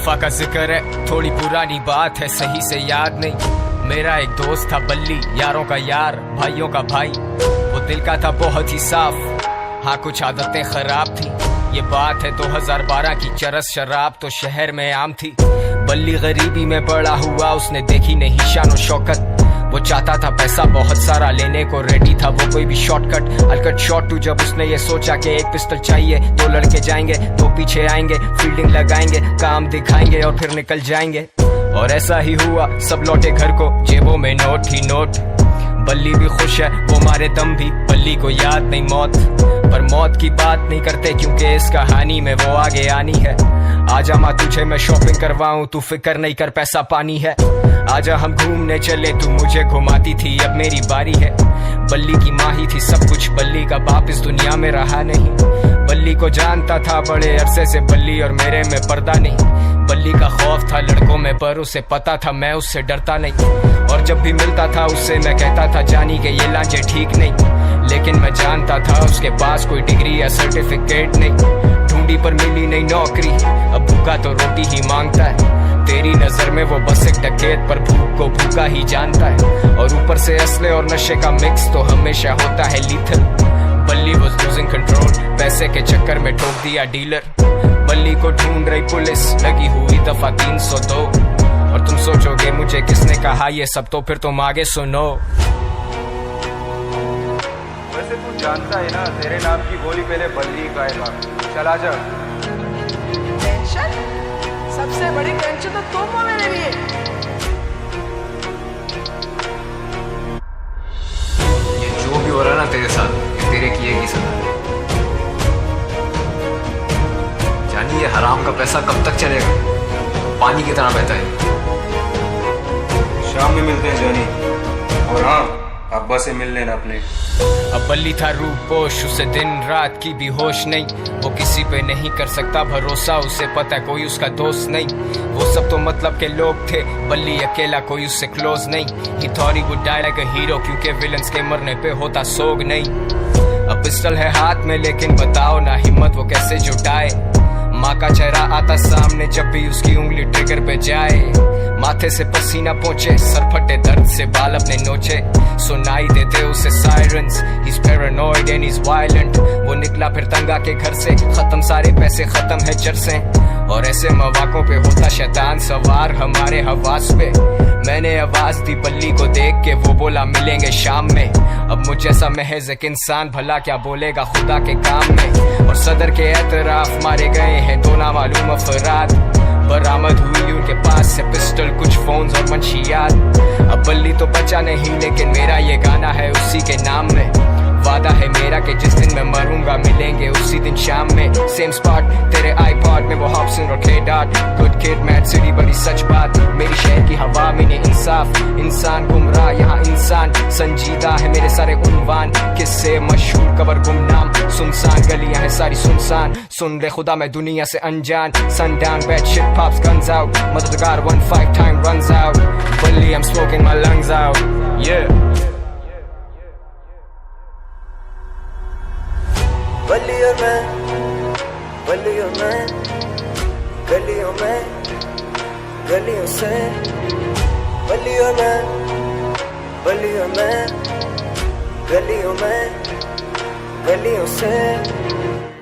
दफा का जिक्र है, थोड़ी पुरानी बात है, सही से याद नहीं। मेरा एक दोस्त था बल्ली, यारों का यार, भाइयों का भाई। वो दिल का था बहुत ही साफ, हाँ कुछ आदतें खराब थी। ये बात है 2012 की, चरस शराब तो शहर में आम थी। बल्ली गरीबी में बड़ा हुआ, उसने देखी नहीं शान शौकत। वो चाहता था पैसा बहुत सारा, लेने को रेडी था वो कोई भी शॉर्टकट। अलकट शॉट टू जब उसने ये सोचा कि एक पिस्टल चाहिए, दो लड़के जाएंगे, दो पीछे आएंगे, फील्डिंग लगाएंगे, काम दिखाएंगे और फिर निकल जाएंगे। और ऐसा ही हुआ, सब लौटे घर को, जेबों में नोट ही नोट। बल्ली भी खुश है, वो मारे दम भी, बल्ली को याद नहीं मौत। पर मौत की बात नहीं करते क्योंकि इस कहानी में वो आगे आनी है। आजा माँ तुझे मैं शॉपिंग करवाऊं, तू फिक्र नहीं कर पैसा पानी है। आजा हम घूमने चले, तू मुझे घुमाती थी, अब मेरी बारी है। बल्ली की माँ ही थी सब कुछ, बल्ली का बाप इस दुनिया में रहा नहीं। बल्ली को जानता था बड़े अरसे से, बल्ली और मेरे में पर्दा नहीं। बल्ली का खौफ था लड़कों में, पर उसे पता था मैं उससे डरता नहीं। और जब भी मिलता था उससे मैं कहता था जानी के ये लांचे ठीक नहीं। लेकिन मैं जानता था उसके पास कोई डिग्री या सर्टिफिकेट नहीं। ढूंढी पर मिली नहीं नौकरी, अब भूखा तो रोटी ही मांगता है। तेरी नजर में वो बस एक डकैत, पर भूख को भूखा ही जानता है। और ऊपर से असले और नशे का मिक्स तो हमेशा होता है लीथल। बल्ली वाज लूजिंग कंट्रोल, पैसे के चक्कर में ठोक दिया डीलर। बल्ली को ढूंढ रही पुलिस, लगी हुई दफा 302। और तुम सोचोगे मुझे किसने कहा ये सब, तो फिर तुम आगे सुनो। वैसे तू जानता है ना, तेरे नाम की गोली पहले बल्ली का है। चला जा। टेंशन? सबसे बड़ी टेंशन तो तुम हो मेरे लिए। ये जो भी हो रहा ना तेरे साथ, ये तेरे किए की सजा है। जानी ये हराम का पैसा कब तक चलेगा, पानी की तरह बहता है। शाम में मिलते हैं जानी, और हाँ अब्बा से मिल लेना अपने। अब बल्ली था रूपोश, उसे दिन रात की भी होश नहीं। वो किसी पे नहीं कर सकता भरोसा, उसे पता है कोई उसका दोस्त नहीं। वो सब तो मतलब के लोग थे, बल्ली अकेला कोई उससे क्लोज नहीं। He thought he would die like a hero, क्योंकि विलन्स के मरने पे होता सोग नहीं। अब पिस्टल है हाथ में, लेकिन बताओ ना हिम्मत वो कैसे जुटाए। माँ का चेहरा आता सामने जब भी उसकी उंगली ट्रिगर पे जाए। माथे से पसीना पहुंचे, सर फटे दर्द से बाल अपने नोचे। सुनाई देते उसे sirens, he's paranoid and he's violent। वो निकला फिर तंगा के घर से, खत्म सारे पैसे, खत्म है चरसे। और ऐसे मौकों पे होता शैतान सवार हमारे हवास पे। मैंने आवाज दी बल्ली को देख के, वो बोला मिलेंगे शाम में। अब मुझ जैसा महज एक इंसान भला क्या बोलेगा खुदा के काम में। और सदर के एतराफ मारे गए हैं दो नामालूम अफराद। बरामद हुई उनके पास से पिस्टल, कुछ फोन्स और मंशियात। अब बल्ली तो बचा नहीं, लेकिन मेरा ये गाना है उसी के नाम में। वादा है मेरा कि जिस दिन मैं मरूंगा मिलेंगे उसी दिन शाम में। सेम स्पॉट तेरे आईपॉड में, वो हॉब्सन और के dot. Good kid mad city बड़ी सच बात, मेरी शहर की हवा में ने इंसाफ। इंसान गुमराह यहाँ इंसान संजीदा है, मेरे सारे उन्वान किससे मशहूर कबर गुमनाम। सुनसान गलियां हैं सारी सुनसान, सुन ले खुदा मैं दुनिया से अनजान। Sundown bad shit pops guns out, मददगार 1-5 टाइम रन्स आउट। बल्ली I'm smoking my lungs out, yeah। बल्ली और मैं, बल्ली और मैं, गलियों में, गलियों से। बल्ली और मैं, बल्ली और मैं, गलियों में, गलियों से।